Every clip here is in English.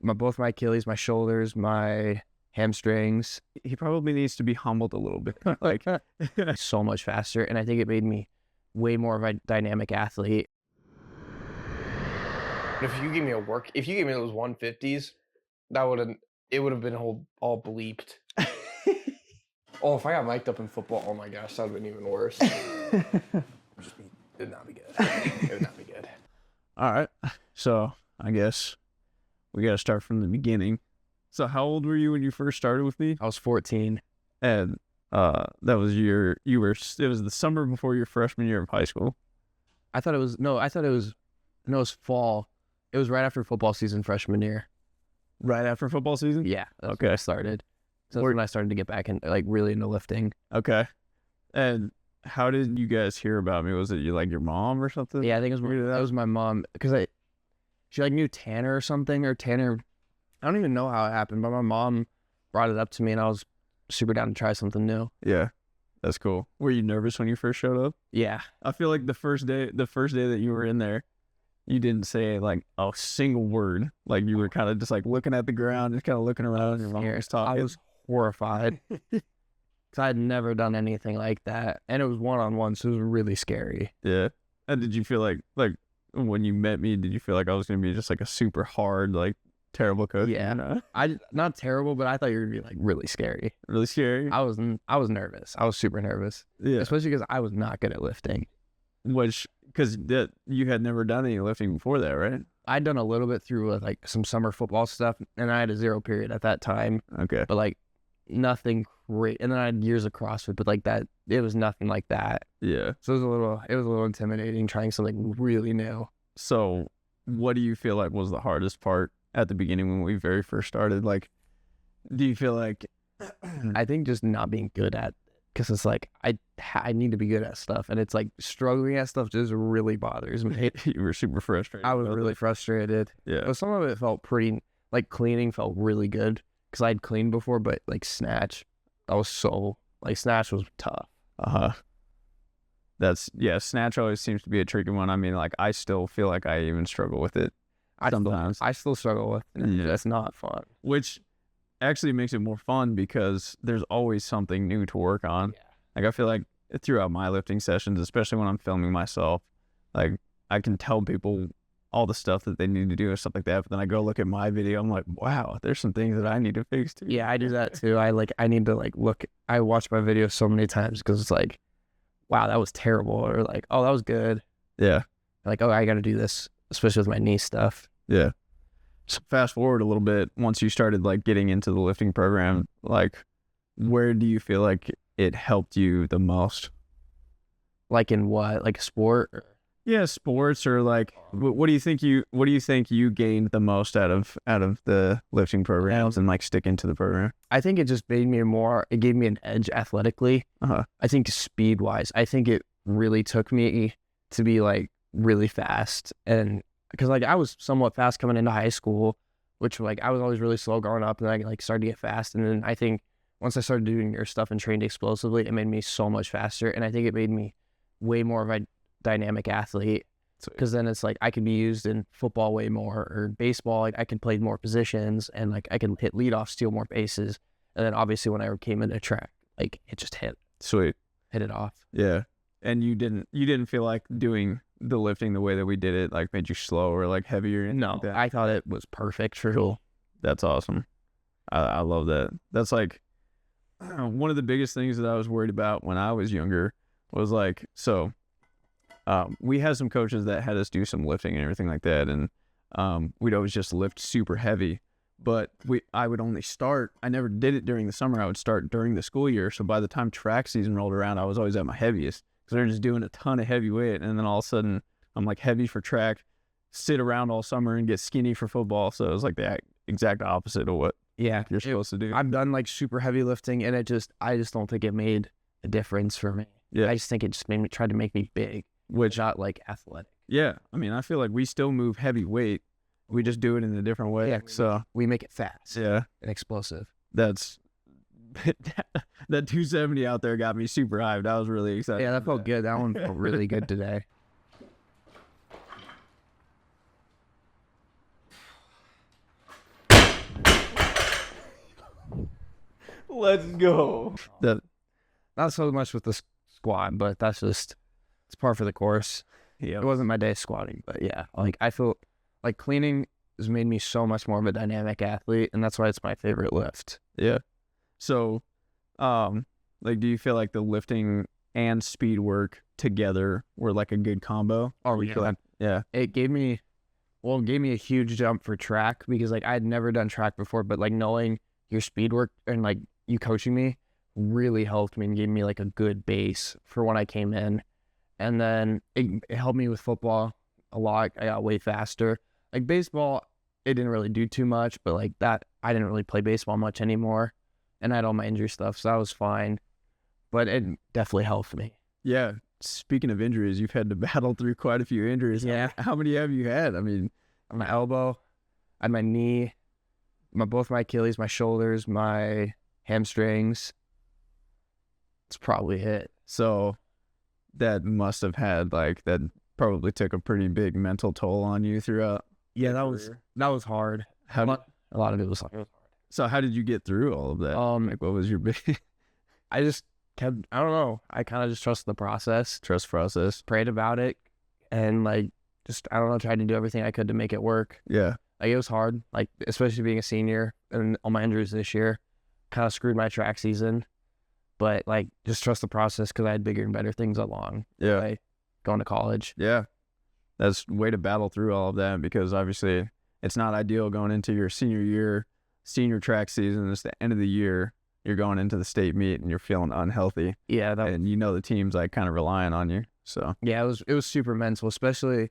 both my Achilles, my shoulders, my hamstrings. He probably needs to be humbled a little bit. Like, So much faster, and I think it made me way more of a dynamic athlete. If you gave me those 150s, it would have been all bleeped. Oh, if I got mic'd up in football, oh my gosh, that would have been even worse. It would not be good. It would not be good. all right. So I guess we got to start from the beginning. So how old were you when you first started with me? I was 14. And that was it was the summer before your freshman year of high school. I thought it was fall. It was right after football season freshman year. Right after football season? Yeah, that's Okay. when I started. So that's when I started to get back in, like, really into lifting. Okay. And how did you guys hear about me? Was it your mom or something? Yeah, I think that was my mom, because she like knew Tanner or something, or Tanner. I don't even know how it happened, but my mom brought it up to me, and I was super down to try something new. Yeah. That's cool. Were you nervous when you first showed up? Yeah. I feel like the first day that you were in there, you didn't say like a single word. Like you were kind of just like looking at the ground, just kind of looking around, and your mom was talking. I was horrified because I had never done anything like that, and it was one-on-one, so it was really scary. Yeah. And did you feel like when you met me, did you feel like I was gonna be just like a super hard, like terrible coach? Yeah. No? Not terrible, but I thought you were gonna be like really scary. Really scary? I was nervous. I was super nervous, Yeah. especially because I was not good at lifting. Because you had never done any lifting before that, right? I'd done a little bit through like some summer football stuff, and I had a 0 period at that time, Okay. but like nothing great. And then I had years of CrossFit, but like that, it was nothing like that. Yeah. So it was a little intimidating trying something really new. So what do you feel like was the hardest part at the beginning when we very first started? Like, do you feel like I think just not being good at, because it's like I need to be good at stuff, and it's like struggling at stuff just really bothers me. you were super frustrated? I was really frustrated. Yeah. But some of it felt pretty, like cleaning felt really good because I'd cleaned before, but like snatch, snatch was tough. Snatch always seems to be a tricky one. I mean, like I still feel like I even struggle with it sometimes. I still struggle with it. Yeah. That's not fun. Which actually makes it more fun because there's always something new to work on. Yeah. Like I feel like throughout my lifting sessions, especially when I'm filming myself, like I can tell people all the stuff that they need to do and stuff like that. But then I go look at my video, I'm like, wow, there's some things that I need to fix too. Yeah, I do that too. I need to like look. I watch my videos so many times because it's like, wow, that was terrible, or like, oh, that was good. Yeah. Like, oh, I got to do this, especially with my knee stuff. Yeah. So fast forward a little bit, once you started like getting into the lifting program, like where do you feel like it helped you the most? Like in what? Like sport? Yeah, sports, or like what do you think you gained the most out of the lifting programs and like sticking to the program? I think it just gave me an edge athletically. I think speed wise, I think it really took me to be like really fast, and because like I was somewhat fast coming into high school, which like I was always really slow growing up, and I like started to get fast, and then I think once I started doing your stuff and trained explosively, it made me so much faster, and I think it made me way more of a dynamic athlete, because then it's like I could be used in football way more, or baseball, like I could play more positions, and like I can hit leadoff, steal more bases, and then obviously when I came into track, like it just hit it off. Yeah. And you didn't feel like doing the lifting the way that we did it like made you slow or like heavier? No, like I thought it was perfect for sure. That's awesome. I love that. That's like one of the biggest things that I was worried about when I was younger was like, so we had some coaches that had us do some lifting and everything like that, and we'd always just lift super heavy, but I would only start, I never did it during the summer, I would start during the school year, so by the time track season rolled around, I was always at my heaviest, because they're just doing a ton of heavy weight, and then all of a sudden, I'm like heavy for track, sit around all summer and get skinny for football, so it was like the exact opposite of what you're supposed to do. I've done like super heavy lifting, and I just don't think it made a difference for me. Yeah. I just think it just tried to make me big, which not like athletic. Yeah, I mean, I feel like we still move heavy weight, we just do it in a different way. Yeah, so we make it fast. Yeah, and explosive. That's that 270 out there got me super hyped. I was really excited. Yeah, that felt good. That one felt really good today. Let's go. Not so much with the squat, but that's just, it's par for the course. Yeah. It wasn't my day squatting, but yeah, like I feel like cleaning has made me so much more of a dynamic athlete, and that's why it's my favorite lift. Yeah. So, like, do you feel like the lifting and speed work together were like a good combo? Oh, You feel like- yeah. It gave me a huge jump for track because like I had never done track before, but like knowing your speed work and like you coaching me really helped me and gave me like a good base for when I came in. And then it helped me with football a lot. I got way faster. Like baseball, it didn't really do too much, but like that, I didn't really play baseball much anymore. And I had all my injury stuff, so that was fine. But it definitely helped me. Yeah. Speaking of injuries, you've had to battle through quite a few injuries. Yeah. How many have you had? I mean, My elbow, I had my knee, both my Achilles, my shoulders, my hamstrings. It's probably it. so that must have had like, that probably took a pretty big mental toll on you throughout. Yeah, your that career. was hard. How did, A lot of it was hard. so how did you get through all of that? Like, what was your big I just kept, I don't know. I kind of just trusted the process, trust process? prayed about it, and like, just, I don't know, tried to do everything I could to make it work. Yeah. Like, it was hard, like, especially being a senior and all my injuries this year kind of screwed my track season. But, like, just trust the process because I had bigger and better things along the Yeah. way going to college. Yeah. That's a way to battle through all of that because obviously it's not ideal going into your senior year, senior track season. It's the end of the year. You're going into the state meet and you're feeling unhealthy. Yeah, And you know the team's like kind of relying on you. So, yeah, it was super mental, especially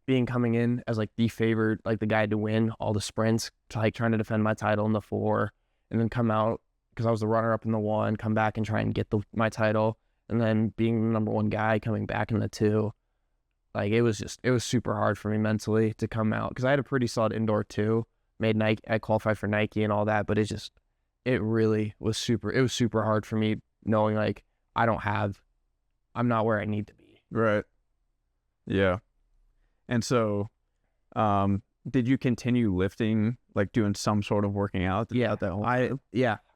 being coming in as like the favored, like the guy to win all the sprints, to like trying to defend my title in the 4, and then come out because I was the runner up in the 1, come back and try and get my title, and then being the number 1 guy coming back in the 2. Like it was super hard for me mentally to come out because I had a pretty solid indoor 2, made Nike, I qualified for Nike and all that, but it really was super hard for me knowing like I'm not where I need to be. right. Yeah. And so, did you continue lifting, like doing some sort of working out throughout that whole time?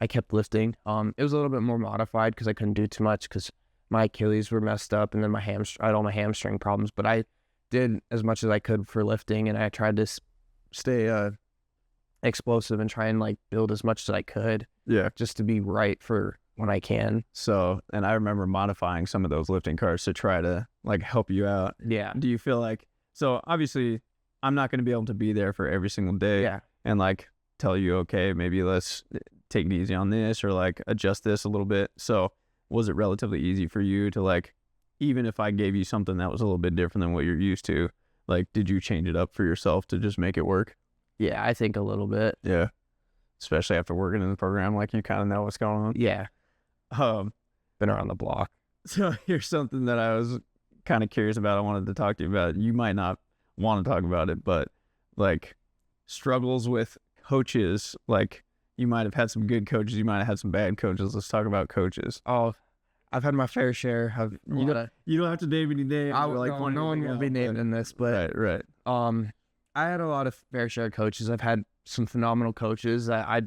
I kept lifting. It was a little bit more modified because I couldn't do too much because my Achilles were messed up and then I had all my hamstring problems. But I did as much as I could for lifting, and I tried to stay explosive and try and like build as much as I could Yeah. just to be right for when I can. So, and I remember modifying some of those lifting cards to try to like help you out. Yeah. Do you feel like, so obviously I'm not going to be able to be there for every single day Yeah. and like tell you, okay, maybe let's take it easy on this or like adjust this a little bit. So was it relatively easy for you to like, even if I gave you something that was a little bit different than what you're used to, like, did you change it up for yourself to just make it work? Yeah, I think a little bit. Yeah. Especially after working in the program, like you kind of know what's going on. Yeah. Been around the block. So here's something that I was kind of curious about. I wanted to talk to you about. You might not want to talk about it, but like struggles with coaches. Like you might have had some good coaches. You might have had some bad coaches. Let's talk about coaches. Oh, I've had my fair share of. You don't have to name any names. No one will be named in this, but right. I had a lot of fair share of coaches. I've had some phenomenal coaches that I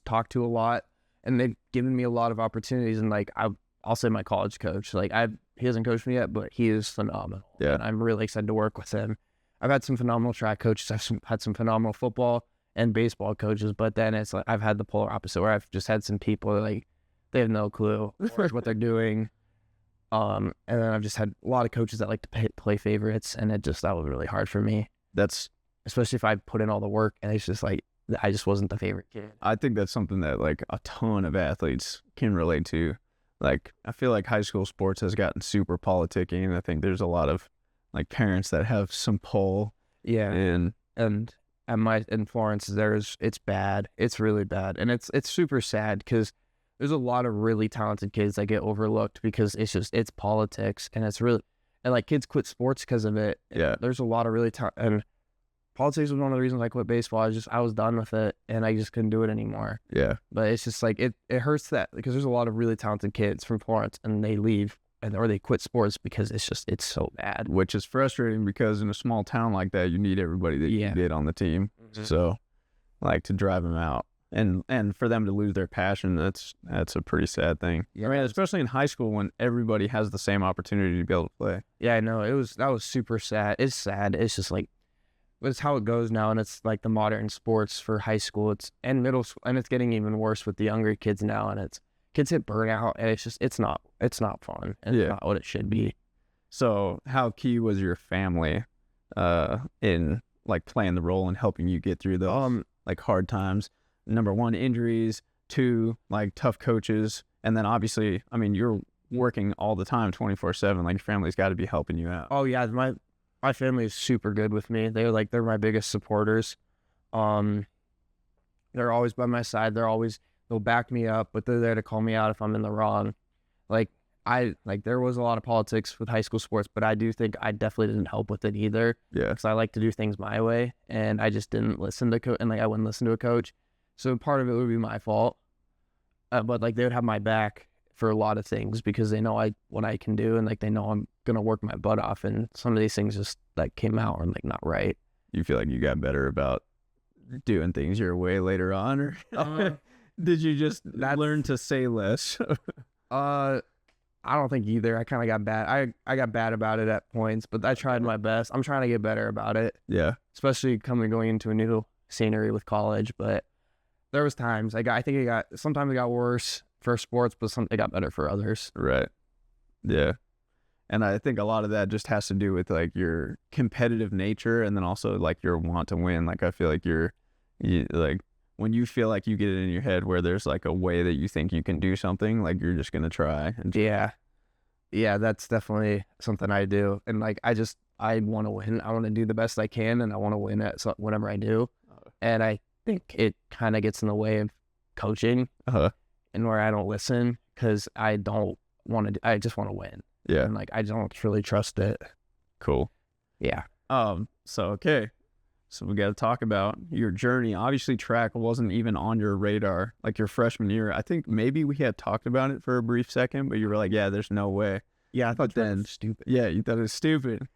talked to a lot, and they've given me a lot of opportunities. And like I'll say my college coach, like he hasn't coached me yet, but he is phenomenal. Yeah. And I'm really excited to work with him. I've had some phenomenal track coaches. I've had some phenomenal football and baseball coaches, but then it's like I've had the polar opposite where I've just had some people that, like they have no clue what they're doing. And then I've just had a lot of coaches that like to play favorites, and that was really hard for me. That's, especially if I put in all the work and it's just like I just wasn't the favorite kid. I think that's something that like a ton of athletes can relate to. Like I feel like high school sports has gotten super politicking, and I think there's a lot of like parents that have some pull. Yeah. And in Florence, it's bad. It's really bad, and it's super sad because there's a lot of really talented kids that get overlooked because it's politics, and it's really, and like kids quit sports because of it. Yeah. There's a lot of really and politics was one of the reasons I quit baseball. I was done with it, and I just couldn't do it anymore. Yeah. But it's just like it hurts that because there's a lot of really talented kids from Florence, and they leave or they quit sports because it's so bad. Which is frustrating because in a small town like that, you need everybody that you can get on the team. Mm-hmm. So like to drive them out And for them to lose their passion, that's a pretty sad thing. Yeah, I mean, especially in high school when everybody has the same opportunity to be able to play. Yeah, I know. That was super sad. It's sad. It's just like, it's how it goes now, and it's like the modern sports for high school. And middle school, and it's getting even worse with the younger kids now. And kids hit burnout, and it's not fun. And it's not what it should be. So, how key was your family, in like playing the role and helping you get through those like hard times? Number one, injuries. Two, like tough coaches, and then obviously, I mean, you're working all the time, 24/7. Like your family's got to be helping you out. Oh yeah, my family is super good with me. They're my biggest supporters. They're always by my side. They'll back me up, but they're there to call me out if I'm in the wrong. There was a lot of politics with high school sports, but I do think I definitely didn't help with it either. Yeah. Because I like to do things my way, and I just didn't listen to coach, and I wouldn't listen to a coach. So part of it would be my fault. But they would have my back for a lot of things because they know what I can do, and they know I'm gonna work my butt off, and some of these things just came out and not right. You feel like you got better about doing things your way later on, or did you just learn to say less? I don't think either. I kind of got bad. I got bad about it at points, but I tried my best. I'm trying to get better about it. Yeah. Especially going into a new scenery with college, but there was times sometimes it got worse for sports, but it got better for others. Right. Yeah. And I think a lot of that just has to do with your competitive nature, and then also your want to win. I feel like you when you feel like you get it in your head where there's a way that you think you can do something, you're just going to try. Yeah, that's definitely something I do. And I want to win. I want to do the best I can, and I want to win at whatever I do. And I think it kind of gets in the way of coaching and where I don't listen because I don't want to, I just want to win. Yeah. And I don't really trust it. Cool. Yeah. So we got to talk about your journey. Obviously track wasn't even on your radar your freshman year. I think maybe we had talked about it for a brief second, but you were like, yeah, there's no way. Yeah. I thought that was stupid. Yeah. You thought it was stupid.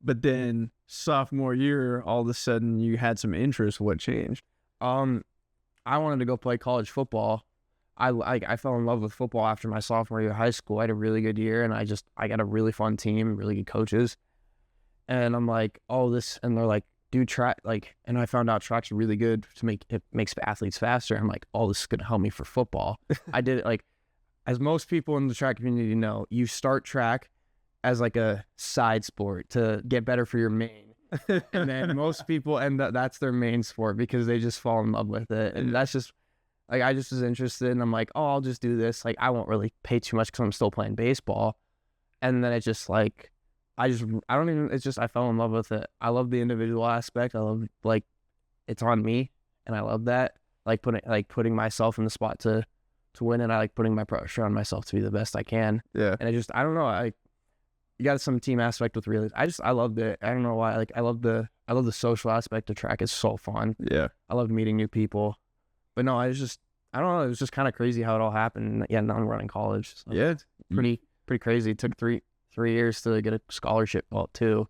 But then sophomore year, all of a sudden you had some interest. What changed? I wanted to go play college football. I fell in love with football after my sophomore year of high school. I had a really good year, and I got a really fun team, really good coaches. And I'm like, and they're like, do track, and I found out track's really good it makes athletes faster. I'm like, this is gonna help me for football. I did it as most people in the track community know, you start track as a side sport to get better for your main. And then most people that's their main sport because they just fall in love with it. And that's just I just was interested, and I'm like, I'll just do this. I won't really pay too much because I'm still playing baseball. And then it just I fell in love with it. I love the individual aspect. I love it's on me, and I love that. Putting myself in the spot to win, and I like putting my pressure on myself to be the best I can. Yeah. And I don't know, you got some team aspect with relay. I loved it. I don't know why. I love the social aspect of track. It's so fun. Yeah. I loved meeting new people. But no, I don't know. It was just kind of crazy how it all happened. Yeah, now I'm running college. So yeah. Pretty crazy. It took three years to get a scholarship. Well, two,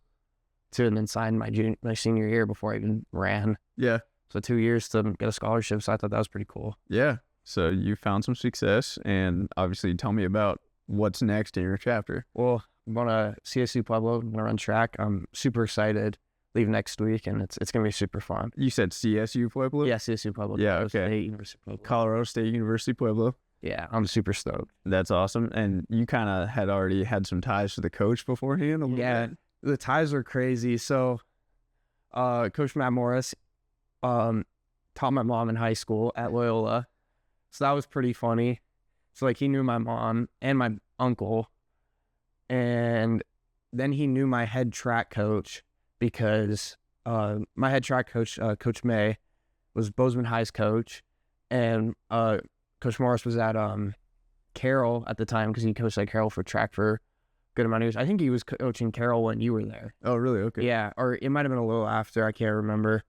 and then sign my senior year before I even ran. Yeah. So 2 years to get a scholarship. So I thought that was pretty cool. Yeah. So you found some success, and obviously tell me about what's next in your chapter. Well, I'm going to CSU Pueblo. I'm going to run track. I'm super excited. Leave next week, and it's going to be super fun. You said CSU Pueblo? Yeah, CSU Pueblo. Yeah, okay. State University Pueblo. Colorado State University Pueblo. Yeah, I'm super stoked. That's awesome. And you kind of had already had some ties to the coach beforehand? Yeah, the ties are crazy. So Coach Matt Morris taught my mom in high school at Loyola. So that was pretty funny. So he knew my mom and my uncle. And then he knew my head track coach because my head track coach, Coach May, was Bozeman High's coach. And Coach Morris was at Carroll at the time because he coached Carroll for track for a good amount of years. I think he was coaching Carroll when you were there. Oh, really? Okay. Yeah, or it might have been a little after. I can't remember.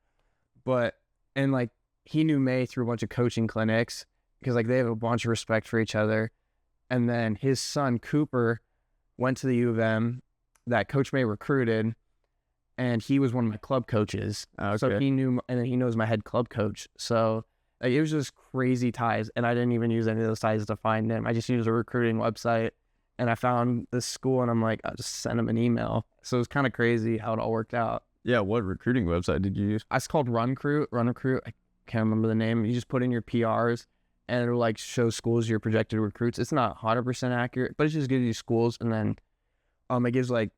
But, and he knew May through a bunch of coaching clinics because they have a bunch of respect for each other. And then his son, Cooper, went to the U of M that Coach May recruited, and he was one of my club coaches. Okay. So he knew, and then he knows my head club coach. So Like, it was just crazy ties, and I didn't even use any of those ties to find him. I just used a recruiting website, and I found this school, and I'm like, I'll just send him an email. So it was kind of crazy how it all worked out. Yeah, what recruiting website did you use? It's called Recruit. I can't remember the name. You just put in your PRs, and it'll like show schools your projected recruits. It's not 100% accurate, but it just gives you schools, and then it gives like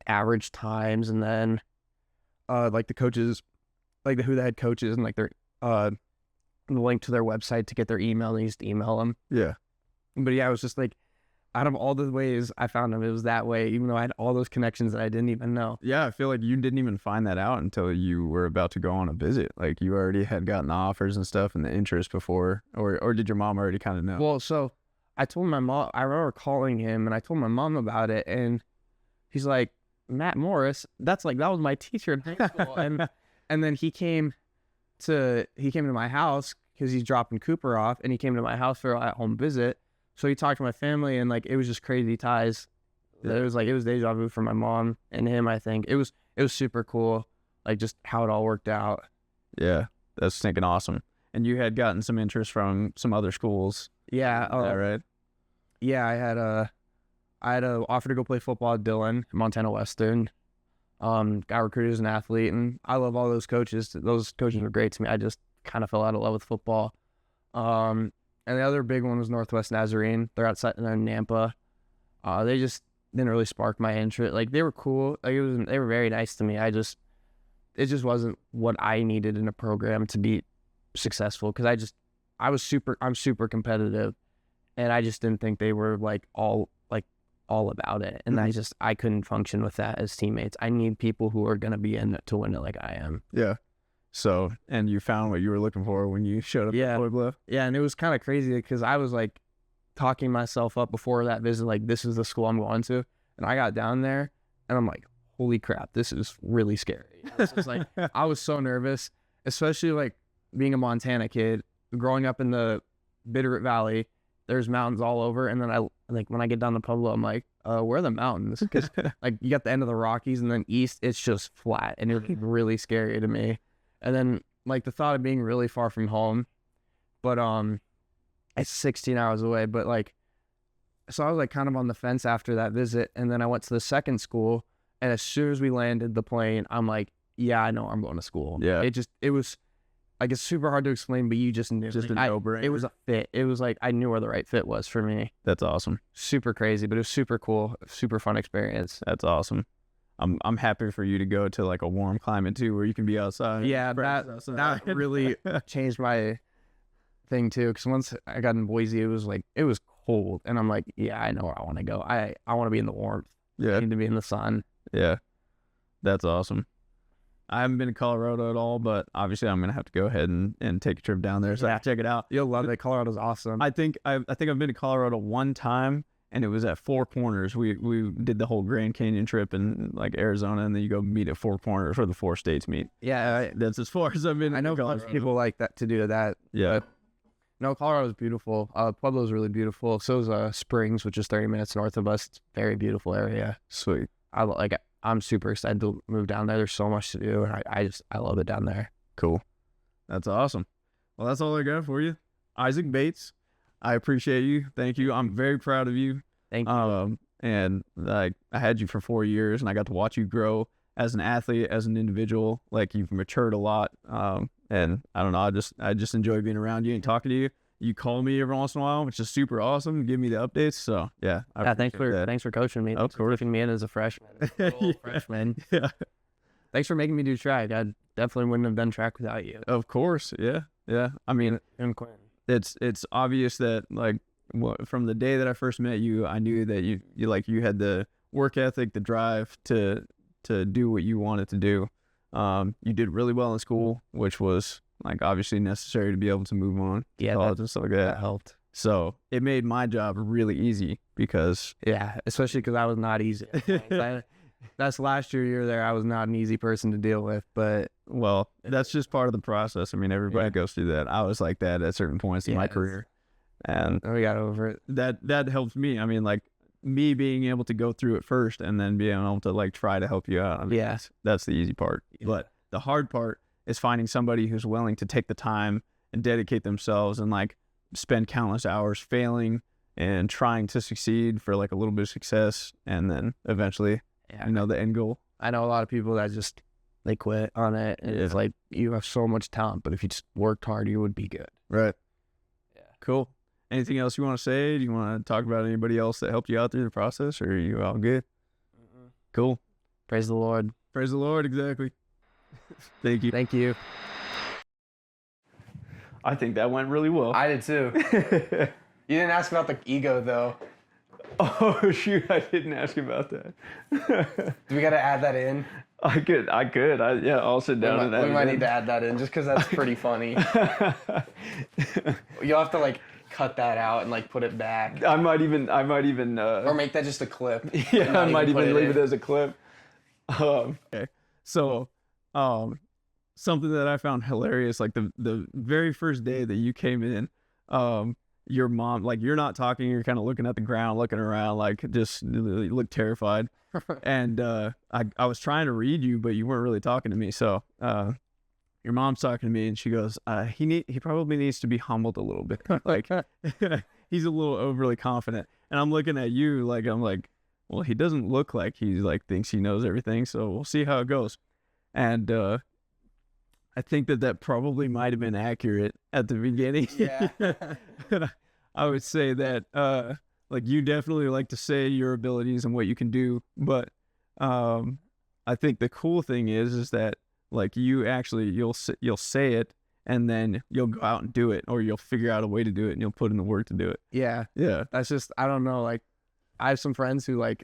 average times, and then like the coaches, like who the head coaches, and like their the link to their website to get their email, and you just email them. Yeah. But yeah, it was just like, out of all the ways I found him, it was that way, even though I had all those connections that I didn't even know. Yeah, I feel like you didn't even find that out until you were about to go on a visit. Like, you already had gotten the offers and stuff and the interest before, or did your mom already kind of know? Well, so I told my mom, I remember calling him, and I told my mom about it, and he's like, Matt Morris, that was my teacher in high school. and then he came to my house because he's dropping Cooper off, and he came to my house for an at-home visit. So he talked to my family, and like, it was just crazy ties. Yeah. It was deja vu for my mom and him. I think it was super cool, like just how it all worked out. Yeah, that's stinking awesome. And you had gotten some interest from some other schools. Yeah. Is that right? Yeah, I had a offer to go play football at Dillon, Montana Western. Got recruited as an athlete, and I love all those coaches. Those coaches were great to me. I just kind of fell out of love with football. And the other big one was Northwest Nazarene. They're outside in Nampa. They just didn't really spark my interest. Like, they were cool. Like, they were very nice to me. It just wasn't what I needed in a program to be successful. Because I'm super competitive, and I just didn't think they were all about it. And I couldn't function with that as teammates. I need people who are gonna be in it to win it like I am. Yeah. So, and you found what you were looking for when you showed up at Floyd Bluff? Yeah, and it was kind of crazy because I was like talking myself up before that visit, like, this is the school I'm going to. And I got down there, and I'm like, holy crap, this is really scary. This is like, I was so nervous, especially like being a Montana kid, growing up in the Bitterroot Valley. There's mountains all over, and then when I get down to Pueblo, I'm like, where are the mountains? Because like, you got the end of the Rockies, and then east, it's just flat, and it's really scary to me. And then like the thought of being really far from home, but it's 16 hours away. But like, so I was like kind of on the fence after that visit, and then I went to the second school, and as soon as we landed the plane, I'm like, yeah, I know I'm going to school. Yeah. It was like, it's super hard to explain, but you just knew. Just a no-brainer. It was a fit. It was like, I knew where the right fit was for me. That's awesome. Super crazy, but it was super cool, super fun experience. That's awesome. I'm happy for you to go to like a warm climate too, where you can be outside. Yeah, that really changed my thing too. Because once I got in Boise, it was cold, and I'm like, yeah, I know where I want to go. I want to be in the warmth. Yeah, I need to be in the sun. Yeah, that's awesome. I haven't been to Colorado at all, but obviously I'm gonna have to go ahead and take a trip down there so I can check it out. You'll love it. Colorado's awesome. I think I've been to Colorado one time, and it was at Four Corners. We did the whole Grand Canyon trip in like Arizona, and then you go meet at Four Corners where the 4 states meet. Yeah, that's as far as I've been. I know people like that to do that. Yeah. But no, Colorado's beautiful. Pueblo's really beautiful. So is Springs, which is 30 minutes north of us. It's a very beautiful area. Sweet. I'm super excited to move down there. There's so much to do, and I love it down there. Cool. That's awesome. Well, that's all I got for you. Isaac Bates, I appreciate you. Thank you. I'm very proud of you. Thank you. And like, I had you for 4 years, and I got to watch you grow as an athlete, as an individual. Like, you've matured a lot. And I don't know, I just enjoy being around you and talking to you. You call me every once in a while, which is super awesome. Give me the updates. So yeah. Thanks for coaching me. Thanks for taking me in as a freshman. Freshman. Yeah. Thanks for making me do track. I definitely wouldn't have done track without you. Of course. Yeah. Yeah. I mean, and Quinn. It's obvious that like, from the day that I first met you, I knew that you had the work ethic, the drive to do what you wanted to do. You did really well in school, which was like obviously necessary to be able to move on. Yeah, college and stuff like that. That helped. So it made my job really easy because especially because I was not easy. That's last year you were there. I was not an easy person to deal with, but well, that's just part of the process. I mean, everybody goes through that. I was like that at certain points in my career, and we got over it. That helps me. I mean, like, me being able to go through it first and then being able to like try to help you out. I mean, that's the easy part. Yeah. But the hard part is finding somebody who's willing to take the time and dedicate themselves and like spend countless hours failing and trying to succeed for like a little bit of success, and then eventually, the end goal. I know a lot of people that just they quit on it, and it's like you have so much talent, but if you just worked hard, you would be good. Right. Yeah. Cool. Anything else you want to say? Do you want to talk about anybody else that helped you out through the process, or are you all good? Cool. Praise the Lord. Praise the Lord. Exactly. Thank you. Thank you. I think that went really well. I did too. You didn't ask about the ego though. Oh shoot, I didn't ask about that. Do we got to add that in? I could. I'll sit down and add we it might in. need to add that in just because that's pretty funny. You'll have to like cut that out and like put it back. I might even Or make that just a clip. Yeah, I might even leave it as a clip. Okay. So, something that I found hilarious, like the very first day that you came in, your mom, like you're not talking, you're kind of looking at the ground, looking around, like just you look terrified. And I was trying to read you, but you weren't really talking to me. So your mom's talking to me, and she goes, he probably needs to be humbled a little bit. Like he's a little overly confident. And I'm looking at you, like I'm like, well, he doesn't look like he's like thinks he knows everything. So we'll see how it goes. And I think that probably might have been accurate at the beginning. Yeah. I would say that like you definitely like to say your abilities and what you can do, but I think the cool thing is that like you actually you'll say it, and then you'll go out and do it, or you'll figure out a way to do it, and you'll put in the work to do it. Yeah. That's just, I don't know, like I have some friends who like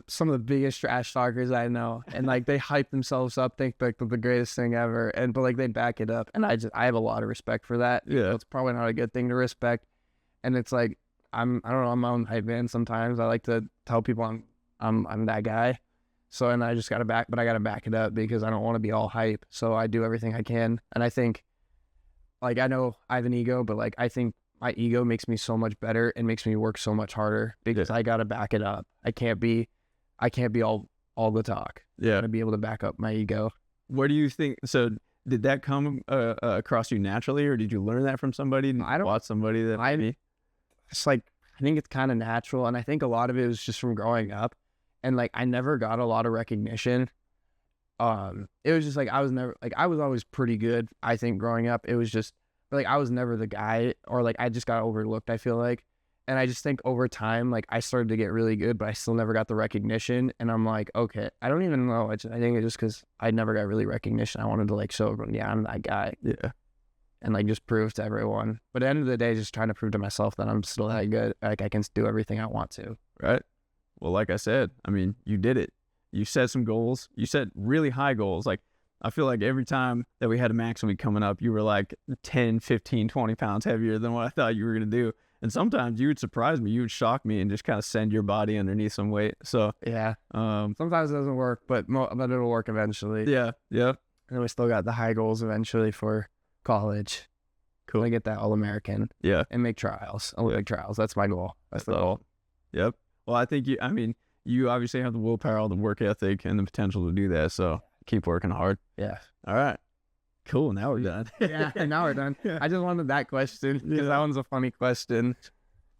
some of the biggest trash talkers I know, and like they hype themselves up, think like the greatest thing ever, but like they back it up, and I have a lot of respect for that. Yeah, it's probably not a good thing to respect, and it's like I don't know, I'm my own hype man. Sometimes I like to tell people I'm that guy, so and I gotta back it up because I don't want to be all hype, so I do everything I can, and I think like I know I have an ego, but like I think my ego makes me so much better and makes me work so much harder because I gotta back it up. I can't be all the talk. Yeah. To be able to back up my ego. Where do you think, so did that come across you naturally, or did you learn that from somebody? I don't watch somebody that it's like, I think it's kind of natural. And I think a lot of it was just from growing up, and like, I never got a lot of recognition. It was just like, I was always pretty good. I think growing up, it was just like, I was never the guy, or like, I just got overlooked, I feel like. And I just think over time, like I started to get really good, but I still never got the recognition. And I'm like, okay, I don't even know. I think it's just because I never got really recognition. I wanted to like show everyone, yeah, I'm that guy. Yeah. And like just prove to everyone. But at the end of the day, just trying to prove to myself that I'm still that good. Like I can do everything I want to. Right. Well, like I said, I mean, you did it. You set some goals. You set really high goals. Like I feel like every time that we had a max week coming up, you were like 10, 15, 20 pounds heavier than what I thought you were going to do. And sometimes you would surprise me. You would shock me and just kind of send your body underneath some weight. So yeah, sometimes it doesn't work, but it'll work eventually. Yeah, yeah. And then we still got the high goals eventually for college. Cool. I get that All-American. Yeah. And make trials, Olympic trials. That's my goal. That's the goal. Yep. Well, I think you obviously have the willpower, the work ethic, and the potential to do that. So keep working hard. Yeah. All right. Cool. Now we're done. Yeah. Now we're done. I just wanted that question because that one's a funny question.